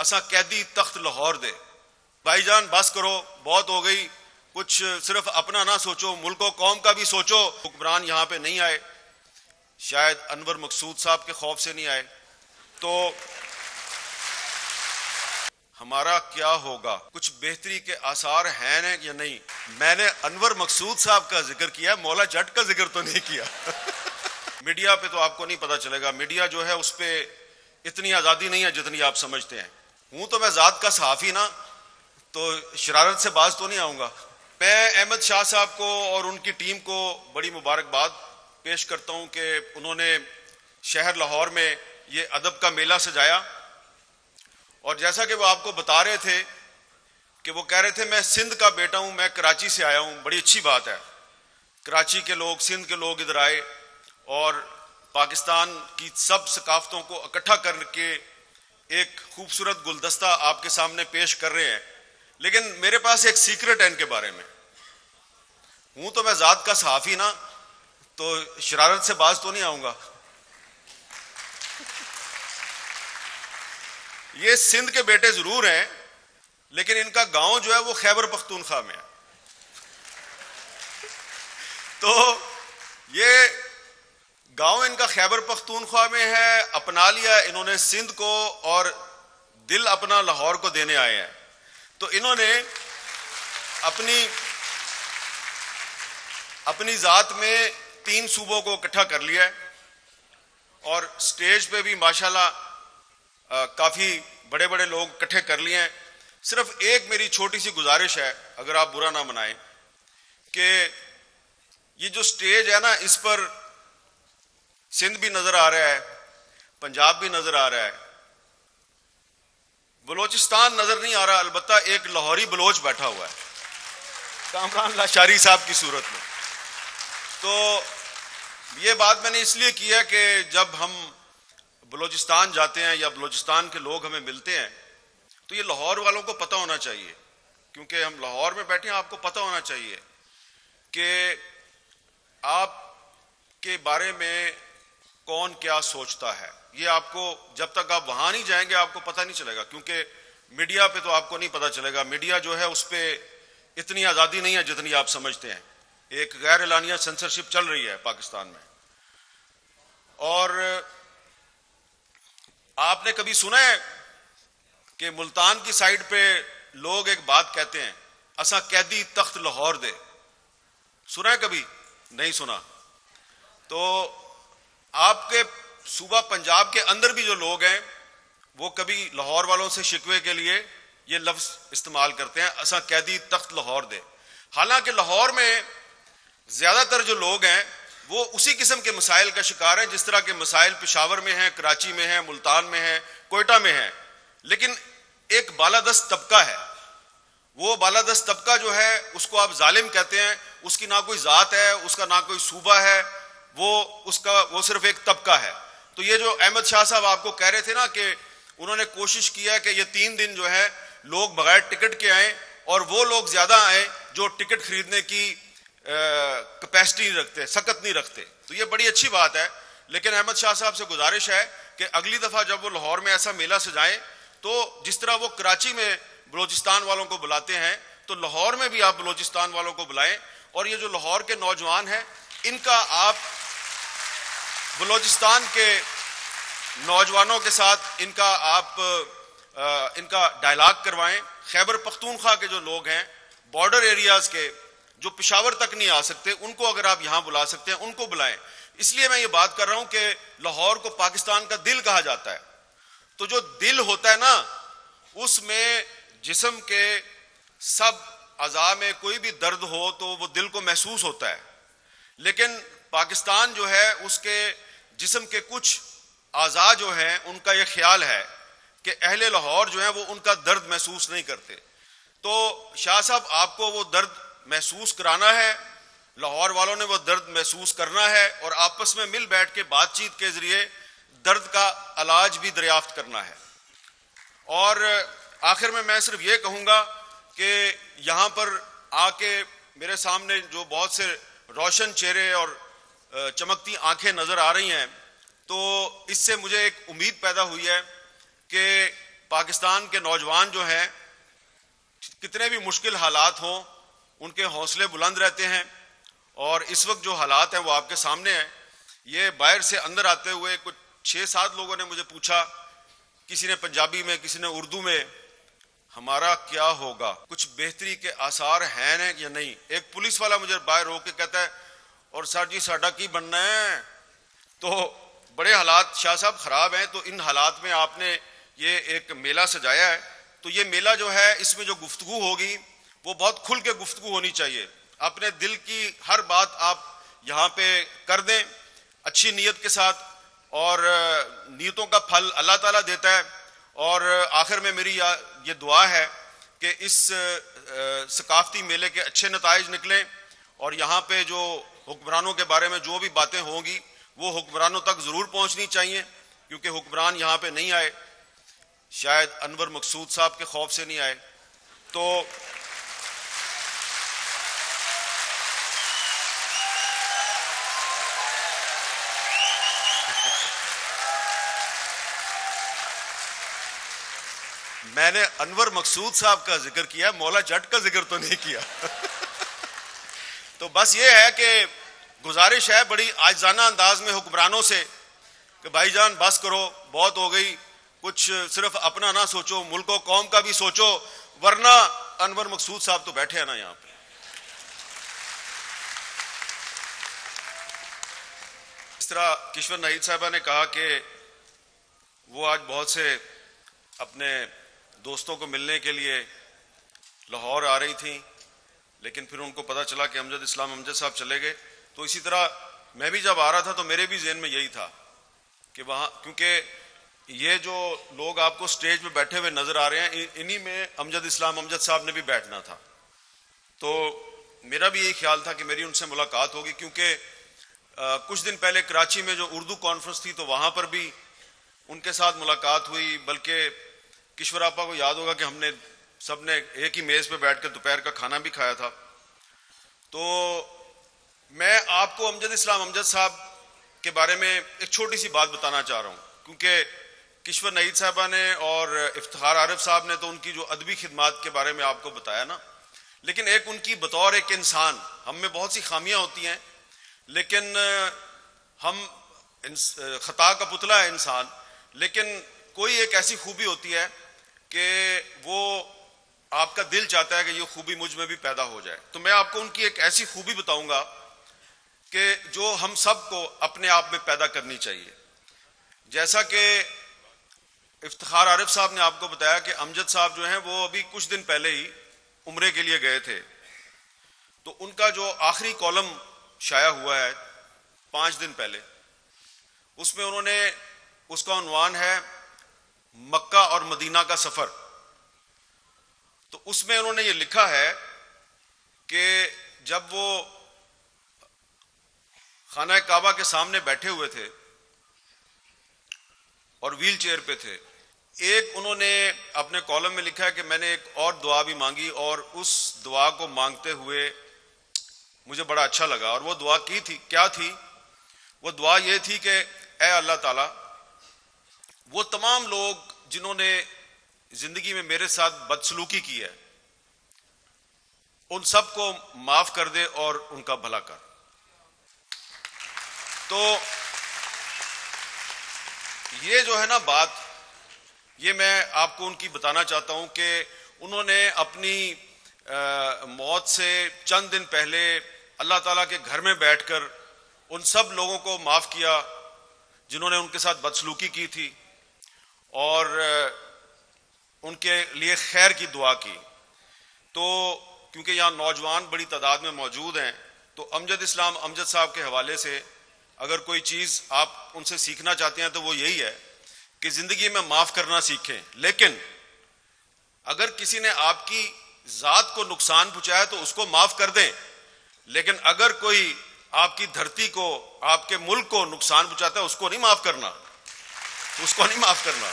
اساں قیدی تخت لاہور دے. بھائی جان بس کرو, بہت ہو گئی. کچھ صرف اپنا نہ سوچو, ملک و قوم کا بھی سوچو. حکمران یہاں پہ نہیں آئے, شاید انور مقصود صاحب کے خوف سے نہیں آئے, تو ہمارا کیا ہوگا؟ کچھ بہتری کے آثار ہیں یا نہیں؟ میں نے انور مقصود صاحب کا ذکر کیا, مولا جٹ کا ذکر تو نہیں کیا. میڈیا پہ تو آپ کو نہیں پتا چلے گا, میڈیا جو ہے اس پہ اتنی آزادی نہیں ہے جتنی آپ سمجھتے ہیں. ہوں تو میں ذات کا صحافی نا, تو شرارت سے باز تو نہیں آؤں گا. میں احمد شاہ صاحب کو اور ان کی ٹیم کو بڑی مبارکباد پیش کرتا ہوں کہ انہوں نے شہر لاہور میں یہ ادب کا میلہ سجایا. اور جیسا کہ وہ آپ کو بتا رہے تھے کہ وہ کہہ رہے تھے میں سندھ کا بیٹا ہوں, میں کراچی سے آیا ہوں. بڑی اچھی بات ہے, کراچی کے لوگ, سندھ کے لوگ ادھر آئے اور پاکستان کی سب ثقافتوں کو اکٹھا کر کے ایک خوبصورت گلدستہ آپ کے سامنے پیش کر رہے ہیں. لیکن میرے پاس ایک سیکرٹ ہے ان کے بارے میں. ہوں تو میں ذات کا صحافی نا, تو شرارت سے باز تو نہیں آؤں گا. یہ سندھ کے بیٹے ضرور ہیں, لیکن ان کا گاؤں جو ہے وہ خیبر پختونخوا میں ہے. تو یہ گاؤں ان کا خیبر پختونخوا میں ہے, اپنا لیا انہوں نے سندھ کو اور دل اپنا لاہور کو دینے آئے ہیں. تو انہوں نے اپنی ذات میں 3 صوبوں کو اکٹھا کر لیا ہے, اور سٹیج پہ بھی ماشاءاللہ کافی بڑے بڑے لوگ اکٹھے کر لیے ہیں. صرف ایک میری چھوٹی سی گزارش ہے, اگر آپ برا نہ منائیں, کہ یہ جو سٹیج ہے نا, اس پر سندھ بھی نظر آ رہا ہے, پنجاب بھی نظر آ رہا ہے, بلوچستان نظر نہیں آ رہا. البتہ ایک لاہوری بلوچ بیٹھا ہوا ہے کامران لاشاری صاحب کی صورت میں. تو یہ بات میں نے اس لیے کی ہے کہ جب ہم بلوچستان جاتے ہیں یا بلوچستان کے لوگ ہمیں ملتے ہیں, تو یہ لاہور والوں کو پتہ ہونا چاہیے, کیونکہ ہم لاہور میں بیٹھے ہیں, آپ کو پتہ ہونا چاہیے کہ آپ کے بارے میں کون کیا سوچتا ہے. یہ آپ کو جب تک آپ وہاں نہیں جائیں گے آپ کو پتہ نہیں چلے گا, کیونکہ میڈیا پہ تو آپ کو نہیں پتہ چلے گا. میڈیا جو ہے اس پہ اتنی آزادی نہیں ہے جتنی آپ سمجھتے ہیں. ایک غیر اعلانیہ سینسرشپ چل رہی ہے پاکستان میں. اور آپ نے کبھی سنا ہے کہ ملتان کی سائڈ پہ لوگ ایک بات کہتے ہیں, اساں قیدی تخت لاہور دے؟ سنا ہے کبھی؟ نہیں سنا. تو آپ کے صوبہ پنجاب کے اندر بھی جو لوگ ہیں وہ کبھی لاہور والوں سے شکوے کے لیے یہ لفظ استعمال کرتے ہیں, اساں قیدی تخت لاہور دے. حالانکہ لاہور میں زیادہ تر جو لوگ ہیں وہ اسی قسم کے مسائل کا شکار ہیں جس طرح کے مسائل پشاور میں ہیں, کراچی میں ہیں, ملتان میں ہیں, کوئٹہ میں ہیں. لیکن ایک بالادست طبقہ ہے, وہ بالادست طبقہ جو ہے اس کو آپ ظالم کہتے ہیں. اس کی نہ کوئی ذات ہے, اس کا نہ کوئی صوبہ ہے, وہ صرف ایک طبقہ ہے. تو یہ جو احمد شاہ صاحب آپ کو کہہ رہے تھے نا کہ انہوں نے کوشش کی ہے کہ یہ 3 دن جو ہے لوگ بغیر ٹکٹ کے آئیں, اور وہ لوگ زیادہ آئیں جو ٹکٹ خریدنے کی کیپیسٹی نہیں رکھتے, سکت نہیں رکھتے. تو یہ بڑی اچھی بات ہے. لیکن احمد شاہ صاحب سے گزارش ہے کہ اگلی دفعہ جب وہ لاہور میں ایسا میلہ سجائیں, تو جس طرح وہ کراچی میں بلوچستان والوں کو بلاتے ہیں, تو لاہور میں بھی آپ بلوچستان والوں کو بلائیں. اور یہ جو لاہور کے نوجوان ہیں, ان کا آپ بلوچستان کے نوجوانوں کے ساتھ ان کا ڈائلاگ کروائیں. خیبر پختونخوا کے جو لوگ ہیں بارڈر ایریاز کے, جو پشاور تک نہیں آ سکتے, ان کو اگر آپ یہاں بلا سکتے ہیں ان کو بلائیں. اس لیے میں یہ بات کر رہا ہوں کہ لاہور کو پاکستان کا دل کہا جاتا ہے. تو جو دل ہوتا ہے نا, اس میں جسم کے سب اعضاء میں کوئی بھی درد ہو تو وہ دل کو محسوس ہوتا ہے. لیکن پاکستان جو ہے اس کے جسم کے کچھ اعضاء جو ہیں ان کا یہ خیال ہے کہ اہل لاہور جو ہیں وہ ان کا درد محسوس نہیں کرتے. تو شاہ صاحب آپ کو وہ درد محسوس کرانا ہے, لاہور والوں نے وہ درد محسوس کرنا ہے, اور آپس میں مل بیٹھ کے بات چیت کے ذریعے درد کا علاج بھی دریافت کرنا ہے. اور آخر میں صرف یہ کہوں گا کہ یہاں پر آ کے میرے سامنے جو بہت سے روشن چہرے اور چمکتی آنکھیں نظر آ رہی ہیں, تو اس سے مجھے ایک امید پیدا ہوئی ہے کہ پاکستان کے نوجوان جو ہیں کتنے بھی مشکل حالات ہوں ان کے حوصلے بلند رہتے ہیں، اور اس وقت جو حالات ہیں وہ آپ کے سامنے ہیں۔ یہ باہر سے اندر آتے ہوئے کچھ 6-7 لوگوں نے مجھے پوچھا، کسی نے پنجابی میں، کسی نے اردو میں، ہمارا کیا ہوگا، کچھ بہتری کے آثار ہیں یا نہیں۔ ایک پولیس والا مجھے باہر رو کے کہتا ہے، اور سر جی ساڈا کی بننا ہے۔ تو بڑے حالات شاہ صاحب خراب ہیں، تو ان حالات میں آپ نے یہ ایک میلہ سجایا ہے، تو یہ میلہ جو ہے اس میں جو گفتگو ہوگی وہ بہت کھل کے گفتگو ہونی چاہیے۔ اپنے دل کی ہر بات آپ یہاں پہ کر دیں اچھی نیت کے ساتھ، اور نیتوں کا پھل اللہ تعالیٰ دیتا ہے۔ اور آخر میں میری یہ دعا ہے کہ اس ثقافتی میلے کے اچھے نتائج نکلیں، اور یہاں پہ جو حکمرانوں کے بارے میں جو بھی باتیں ہوں گی وہ حکمرانوں تک ضرور پہنچنی چاہیے، کیونکہ حکمران یہاں پہ نہیں آئے، شاید انور مقصود صاحب کے خوف سے نہیں آئے۔ تو میں نے انور مقصود صاحب کا ذکر کیا، مولا جٹ کا ذکر تو نہیں کیا۔ تو بس یہ ہے کہ گزارش ہے بڑی عاجزانہ انداز میں حکمرانوں سے کہ بھائی جان بس کرو، بہت ہو گئی، کچھ صرف اپنا نہ سوچو، ملک و قوم کا بھی سوچو، ورنہ انور مقصود صاحب تو بیٹھے ہیں نا یہاں پہ۔ اس طرح کشور ناہید صاحبہ نے کہا کہ وہ آج بہت سے اپنے دوستوں کو ملنے کے لیے لاہور آ رہی تھیں، لیکن پھر ان کو پتہ چلا کہ امجد اسلام امجد صاحب چلے گئے۔ تو اسی طرح میں بھی جب آ رہا تھا تو میرے بھی ذہن میں یہی تھا کہ وہاں، کیونکہ یہ جو لوگ آپ کو سٹیج پہ بیٹھے ہوئے نظر آ رہے ہیں انہی میں امجد اسلام امجد صاحب نے بھی بیٹھنا تھا۔ تو میرا بھی یہی خیال تھا کہ میری ان سے ملاقات ہوگی، کیونکہ کچھ دن پہلے کراچی میں جو اردو کانفرنس تھی تو وہاں پر بھی ان کے ساتھ ملاقات ہوئی، بلکہ کشور آپا کو یاد ہوگا کہ ہم نے سب نے ایک ہی میز پہ بیٹھ کے دوپہر کا کھانا بھی کھایا تھا۔ تو میں آپ کو امجد اسلام امجد صاحب کے بارے میں ایک چھوٹی سی بات بتانا چاہ رہا ہوں، کیونکہ کشور ناہید صاحبہ نے اور افتخار عارف صاحب نے تو ان کی جو ادبی خدمات کے بارے میں آپ کو بتایا نا، لیکن ایک ان کی بطور ایک انسان، ہم میں بہت سی خامیاں ہوتی ہیں، لیکن ہم خطا کا پتلا ہے انسان، لیکن کوئی ایک ایسی خوبی ہوتی ہے کہ وہ آپ کا دل چاہتا ہے کہ یہ خوبی مجھ میں بھی پیدا ہو جائے۔ تو میں آپ کو ان کی ایک ایسی خوبی بتاؤں گا کہ جو ہم سب کو اپنے آپ میں پیدا کرنی چاہیے۔ جیسا کہ افتخار عارف صاحب نے آپ کو بتایا کہ امجد صاحب جو ہیں وہ ابھی کچھ دن پہلے ہی عمرے کے لیے گئے تھے، تو ان کا جو آخری کالم شائع ہوا ہے 5 دن پہلے، اس میں انہوں نے، اس کا عنوان ہے مکہ اور مدینہ کا سفر۔ تو اس میں انہوں نے یہ لکھا ہے کہ جب وہ خانہ کعبہ کے سامنے بیٹھے ہوئے تھے اور ویل چیئر پہ تھے، ایک انہوں نے اپنے کالم میں لکھا ہے کہ میں نے ایک اور دعا بھی مانگی، اور اس دعا کو مانگتے ہوئے مجھے بڑا اچھا لگا، اور وہ دعا کی تھی، کیا تھی وہ دعا؟ یہ تھی کہ اے اللہ تعالیٰ، وہ تمام لوگ جنہوں نے زندگی میں میرے ساتھ بدسلوکی کی ہے ان سب کو معاف کر دے اور ان کا بھلا کر۔ تو یہ جو ہے نا بات، یہ میں آپ کو ان کی بتانا چاہتا ہوں کہ انہوں نے اپنی موت سے چند دن پہلے اللہ تعالیٰ کے گھر میں بیٹھ کر ان سب لوگوں کو معاف کیا جنہوں نے ان کے ساتھ بدسلوکی کی تھی، اور ان کے لیے خیر کی دعا کی۔ تو کیونکہ یہاں نوجوان بڑی تعداد میں موجود ہیں، تو امجد اسلام امجد صاحب کے حوالے سے اگر کوئی چیز آپ ان سے سیکھنا چاہتے ہیں تو وہ یہی ہے کہ زندگی میں معاف کرنا سیکھیں، لیکن اگر کسی نے آپ کی ذات کو نقصان پہنچایا تو اس کو معاف کر دیں، لیکن اگر کوئی آپ کی دھرتی کو، آپ کے ملک کو نقصان پہنچاتا ہے اس کو نہیں معاف کرنا، اس کو نہیں معاف کرنا۔